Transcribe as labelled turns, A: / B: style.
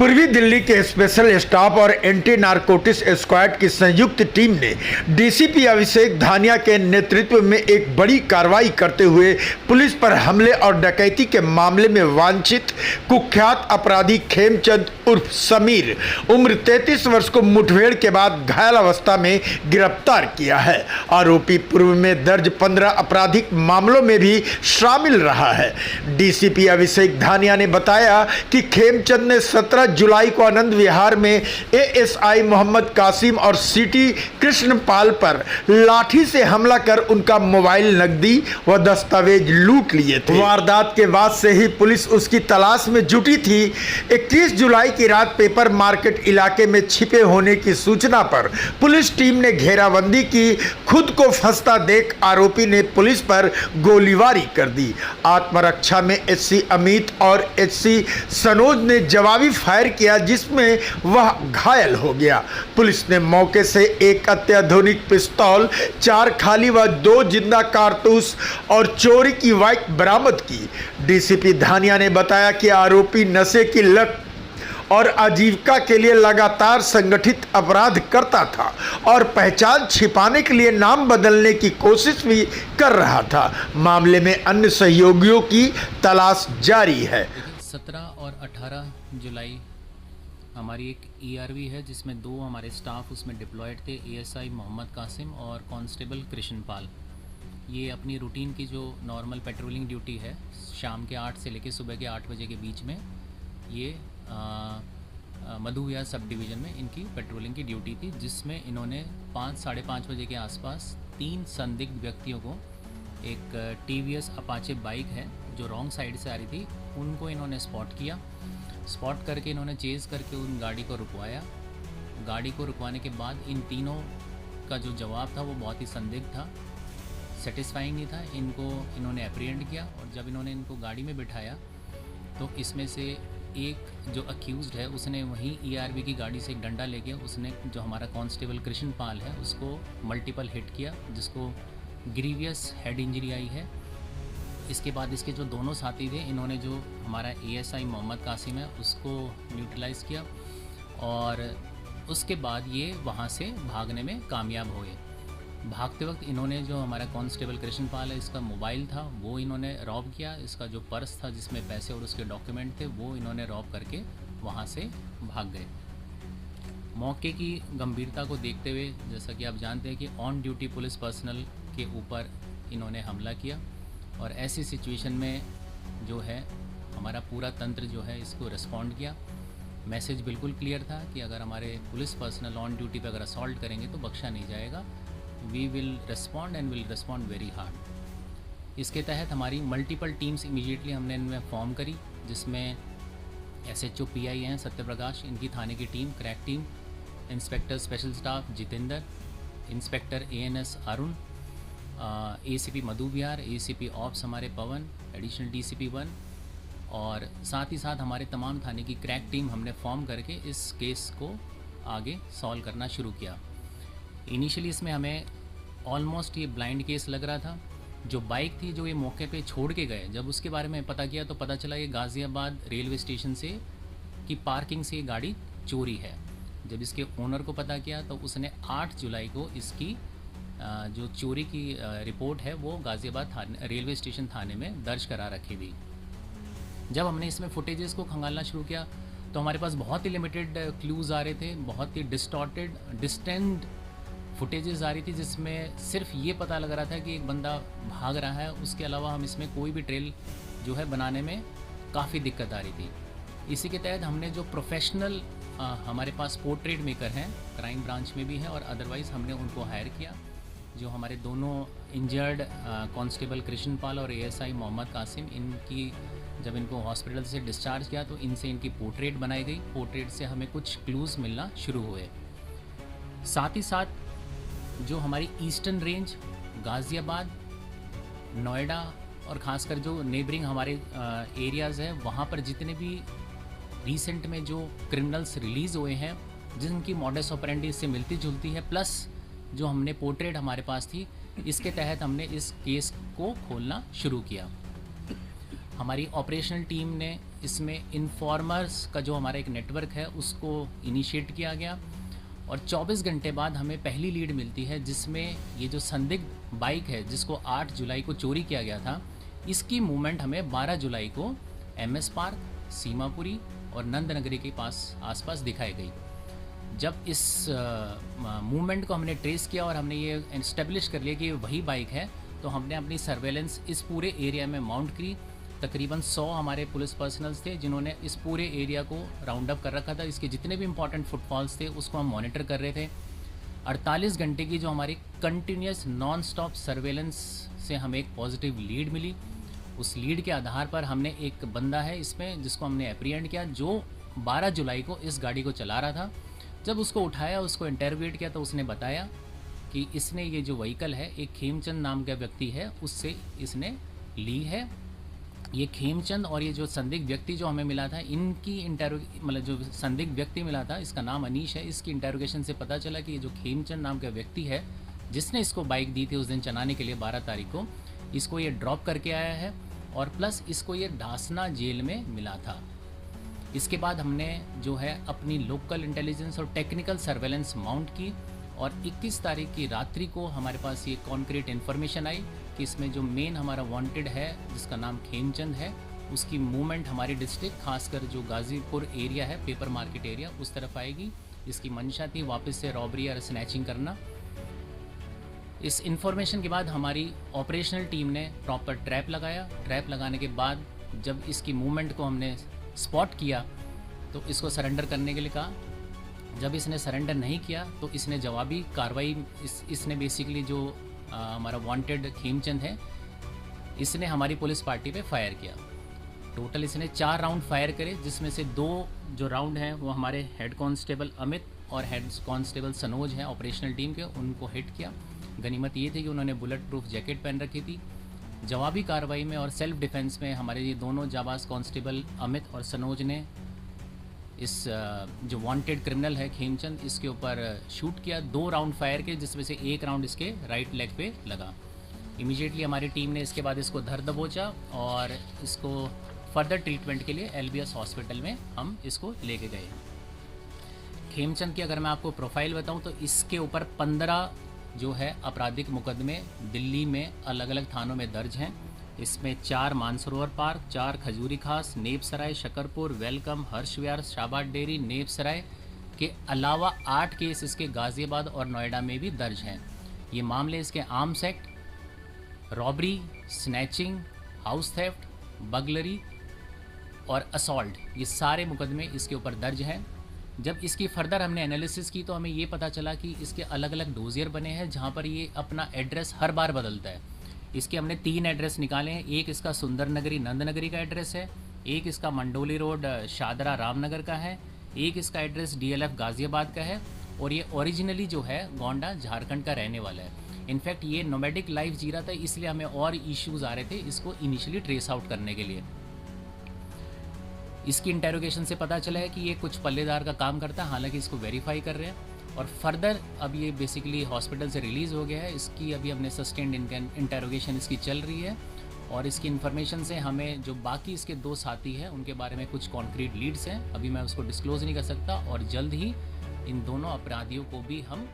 A: पूर्वी दिल्ली के special staff और एंटी नारकोटिक्स स्क्वाड की संयुक्त टीम ने डीसीपी अभिषेक धानिया के नेतृत्व में एक बड़ी कार्रवाई करते हुए पुलिस पर हमले और डकैती के मामले में वांछित कुख्यात अपराधी खेमचंद उर्फ समीर उम्र 33 वर्ष को मुठभेड़ के बाद घायल अवस्था में गिरफ्तार किया है। आरोपी पूर्व में दर्ज 15 आपराधिक मामलों में भी शामिल रहा है। डीसीपी अभिषेक धानिया ने बताया कि खेमचंद ने 17 जुलाई को आनंद विहार में एएसआई मोहम्मद कासिम और सिटी कृष्णपाल पर लाठी से हमला कर उनका मोबाइल, नकदी व दस्तावेज लूट लिए थे। वारदात के बाद से ही पुलिस उसकी तलाश में जुटी थी। 21 जुलाई की रात पेपर मार्केट इलाके में छिपे होने की सूचना पर पुलिस टीम ने घेराबंदी की। खुद को फंसता देख आरोपी ने पुलिस पर गोलीबारी कर दी। आत्मरक्षा में एससी अमित और एससी सनोज ने जवाबी फायर किया, जिसमें वह घायल हो गया। पुलिस ने मौके से एक अत्याधुनिक पिस्तौल, 4 खाली व 2 जिंदा कारतूस और चोरी की बाइक बरामद की। डीसीपी धानिया ने बताया कि आरोपी नशे की लत और आजीविका के लिए लगातार संगठित अपराध करता था और पहचान छिपाने के लिए नाम बदलने की कोशिश भी कर रहा था। मामले में अन्य सहयोगियों की तलाश जारी है।
B: 17 और 18 जुलाई हमारी एक ईआरवी है जिसमें 2 हमारे स्टाफ उसमें डिप्लॉयड थे, एएसआई मोहम्मद कासिम और कांस्टेबल कृष्णपाल। ये अपनी रूटीन की जो नॉर्मल पेट्रोलिंग ड्यूटी है, शाम के 8 से लेकर सुबह के 8 बजे के बीच में ये मधु विहार सब डिवीज़न में इनकी पेट्रोलिंग की ड्यूटी थी, जिसमें इन्होंने 5 साढ़े 5 बजे के आसपास 3 संदिग्ध व्यक्तियों को, एक टीवीएस अपाचे बाइक है जो रॉन्ग साइड से आ रही थी, उनको इन्होंने स्पॉट किया। स्पॉट करके इन्होंने चेज़ करके उन गाड़ी को रुकवाया। गाड़ी को रुकवाने के बाद इन तीनों का जो जवाब था वो बहुत ही संदिग्ध था, सेटिस्फाइंग नहीं था। इन्होंने अप्रीहेंड किया और जब इन्होंने इनको गाड़ी में बिठाया तो इसमें से एक जो अक्यूज़ड है उसने वहीं ईआरवी की गाड़ी से एक डंडा लेके उसने जो हमारा कांस्टेबल कृष्णपाल है उसको मल्टीपल हिट किया, जिसको ग्रीवियस हेड इंजरी आई है। इसके बाद इसके जो दोनों साथी थे, इन्होंने जो हमारा एएसआई मोहम्मद कासिम है उसको न्यूट्रलाइज़ किया और उसके बाद ये वहाँ से भागने में कामयाब हुए। भागते वक्त इन्होंने जो हमारा कांस्टेबल कृष्णपाल है, इसका मोबाइल था वो इन्होंने रॉब किया। इसका जो पर्स था जिसमें पैसे और उसके डॉक्यूमेंट थे वो इन्होंने रॉब करके वहाँ से भाग गए। मौके की गंभीरता को देखते हुए, जैसा कि आप जानते हैं कि ऑन ड्यूटी पुलिस पर्सनल के ऊपर इन्होंने हमला किया और ऐसी सिचुएशन में जो है हमारा पूरा तंत्र जो है इसको रिस्पॉन्ड किया। मैसेज बिल्कुल क्लियर था कि अगर हमारे पुलिस पर्सनल ऑन ड्यूटी पे अगर असॉल्ट करेंगे तो बख्शा नहीं जाएगा। We will respond and will respond very hard. इसके तहत हमारी मल्टीपल टीम्स इमीडिएटली हमने इनमें फॉर्म करी, जिसमें एसएचओ पीआई हैं सत्यप्रकाश, इनकी थाने की team, crack team, inspector special staff Jitendra, inspector ANS Arun, ACP Madhu Vihar, ACP ops हमारे पवन, एडिशनल डीसीपी 1 और साथ ही साथ हमारे तमाम थाने की क्रैक टीम हमने फॉर्म करके इस केस को आगे सॉल्व करना शुरू किया। इनिशियली इसमें हमें ऑलमोस्ट ये ब्लाइंड केस लग रहा था। जो बाइक थी जो ये मौके पे छोड़ के गए, जब उसके बारे में पता किया तो पता चला ये गाज़ियाबाद रेलवे स्टेशन से की पार्किंग से ये गाड़ी चोरी है। जब इसके ओनर को पता किया तो उसने 8 जुलाई को इसकी जो चोरी की रिपोर्ट है वो गाज़ियाबाद रेलवे स्टेशन थाने में दर्ज करा रखी थी। जब हमने इसमें फुटेजेस को खंगालना शुरू किया तो हमारे पास बहुत ही लिमिटेड क्लूज़ आ रहे थे, बहुत ही डिस्टॉर्टेड डिस्टेंट फुटेजेस आ रही थी, जिसमें सिर्फ ये पता लग रहा था कि एक बंदा भाग रहा है। उसके अलावा हम इसमें कोई भी ट्रेल जो है बनाने में काफ़ी दिक्कत आ रही थी। इसी के तहत हमने जो प्रोफेशनल हमारे पास पोर्ट्रेट मेकर हैं, क्राइम ब्रांच में भी हैं और अदरवाइज़ हमने उनको हायर किया। जो हमारे दोनों इंजर्ड कांस्टेबल कृष्णपाल और एएसआई मोहम्मद कासिम, इनकी जब इनको हॉस्पिटल से डिस्चार्ज किया तो इनसे इनकी पोर्ट्रेट बनाई गई। पोर्ट्रेट से हमें कुछ क्लूज़ मिलना शुरू हुए। साथ ही साथ जो हमारी ईस्टर्न रेंज, गाज़ियाबाद, नोएडा और ख़ासकर जो नेबरिंग हमारे एरियाज़ हैं, वहाँ पर जितने भी रिसेंट में जो क्रिमिनल्स रिलीज़ हुए हैं जिनकी मॉडस ऑपरेंडी इससे मिलती जुलती है, प्लस जो हमने पोर्ट्रेट हमारे पास थी, इसके तहत हमने इस केस को खोलना शुरू किया। हमारी ऑपरेशनल टीम ने इसमें इन्फॉर्मर्स का जो हमारा एक नेटवर्क है उसको इनिशिएट किया गया और 24 घंटे बाद हमें पहली लीड मिलती है जिसमें ये जो संदिग्ध बाइक है जिसको 8 जुलाई को चोरी किया गया था, इसकी मूवमेंट हमें 12 जुलाई को MS पार्क, सीमापुरी और नंदनगरी के आसपास दिखाई गई। जब इस मूवमेंट को हमने ट्रेस किया और हमने ये इस्टेब्लिश कर लिया कि ये वही बाइक है, तो हमने अपनी सर्वेलेंस इस पूरे एरिया में माउंट की। तकरीबन 100 हमारे पुलिस पर्सनल्स थे जिन्होंने इस पूरे एरिया को राउंड अप कर रखा था। इसके जितने भी इंपॉर्टेंट फुटफॉल्स थे उसको हम मॉनिटर कर रहे थे। 48 घंटे की जो हमारी कंटिन्यूस नॉन स्टॉप सर्वेलेंस से हमें एक पॉजिटिव लीड मिली। उस लीड के आधार पर हमने एक बंदा है इसमें जिसको हमने एप्रीहेंड किया जो 12 जुलाई को इस गाड़ी को चला रहा था। जब उसको उठाया, उसको इंटरोगेट किया तो उसने बताया कि इसने ये जो व्हीकल है एक खेमचंद नाम का व्यक्ति है उससे इसने ली है। ये खेमचंद और ये जो संदिग्ध व्यक्ति जो हमें मिला था, इनकी मतलब जो संदिग्ध व्यक्ति मिला था इसका नाम अनीश है। इसकी इंटरोगेशन से पता चला कि ये जो खेमचंद नाम का व्यक्ति है जिसने इसको बाइक दी थी उस दिन चलाने के लिए 12 तारीख को, इसको ये ड्रॉप करके आया है और प्लस इसको ये ढासना जेल में मिला था। इसके बाद हमने जो है अपनी लोकल इंटेलिजेंस और टेक्निकल सर्वेलेंस माउंट की और 21 तारीख की रात्रि को हमारे पास ये कॉन्क्रीट इन्फॉर्मेशन आई कि इसमें जो मेन हमारा वांटेड है जिसका नाम खेमचंद है, उसकी मूवमेंट हमारी डिस्ट्रिक्ट खासकर जो गाज़ीपुर एरिया है, पेपर मार्केट एरिया, उस तरफ आएगी। इसकी मंशा थी वापस से रॉबरी और स्नैचिंग करना। इस इन्फॉर्मेशन के बाद हमारी ऑपरेशनल टीम ने प्रॉपर ट्रैप लगाया। ट्रैप लगाने के बाद जब इसकी मूवमेंट को हमने स्पॉट किया तो इसको सरेंडर करने के लिए कहा। जब इसने सरेंडर नहीं किया तो इसने जवाबी कार्रवाई इसने बेसिकली जो हमारा वांटेड खेमचंद है इसने हमारी पुलिस पार्टी पे फायर किया। टोटल इसने 4 राउंड फायर करे जिसमें से 2 जो राउंड हैं वो हमारे हेड कांस्टेबल अमित और हेड कांस्टेबल सनोज हैं ऑपरेशनल टीम के, उनको हिट किया। गनीमत ये थी कि उन्होंने बुलेट प्रूफ जैकेट पहन रखी थी। जवाबी कार्रवाई में और सेल्फ डिफेंस में हमारे ये दोनों जाबाज कांस्टेबल अमित और सनोज ने इस जो वांटेड क्रिमिनल है खेमचंद, इसके ऊपर शूट किया। 2 राउंड फायर किए जिसमें से 1 राउंड इसके राइट लेग पे लगा। इमीडिएटली हमारी टीम ने इसके बाद इसको धर दबोचा और इसको फर्दर ट्रीटमेंट के लिए LBS हॉस्पिटल में हम इसको लेके गए। खेमचंद की अगर मैं आपको प्रोफाइल बताऊं तो इसके ऊपर 15 जो है आपराधिक मुकदमे दिल्ली में अलग अलग थानों में दर्ज हैं। इसमें 4 मानसरोवर पार्क, 4 खजूरी खास, नेपसराय, शकरपुर, वेलकम, हर्ष विहार, शाबाद डेयरी, नेपसराय के अलावा 8 केस इसके गाज़ियाबाद और नोएडा में भी दर्ज हैं। ये मामले इसके arms act, robbery, snatching, house theft, burglary और असॉल्ट, ये सारे मुकदमे इसके ऊपर दर्ज हैं। जब इसकी फर्दर हमने एनालिसिस की तो हमें ये पता चला कि इसके अलग अलग डोजियर बने हैं जहाँ पर ये अपना एड्रेस हर बार बदलता है। इसके हमने 3 एड्रेस निकाले हैं। एक इसका सुंदर नगरी नंदनगरी का एड्रेस है, एक इसका मंडोली रोड शादरा रामनगर का है, एक इसका एड्रेस DLF गाज़ियाबाद का है और ये ओरिजिनली जो है गोंडा झारखंड का रहने वाला है। इनफैक्ट ये नोमैडिक लाइफ जी रहा था, इसलिए हमें और इश्यूज़ आ रहे थे इसको इनिशियली ट्रेस आउट करने के लिए। इसकी इंटेरोगेशन से पता चला है कि ये कुछ पल्लेदार का काम करता है, हालांकि इसको वेरीफाई कर रहे हैं। और फर्दर अब ये बेसिकली हॉस्पिटल से रिलीज़ हो गया है। इसकी अभी हमने सस्टेंड इंटेरोगेशन इसकी चल रही है और इसकी इन्फॉर्मेशन से हमें जो बाकी इसके 2 साथी हैं उनके बारे में कुछ कॉन्क्रीट लीड्स हैं। अभी मैं उसको डिस्क्लोज़ नहीं कर सकता और जल्द ही इन दोनों अपराधियों को भी हम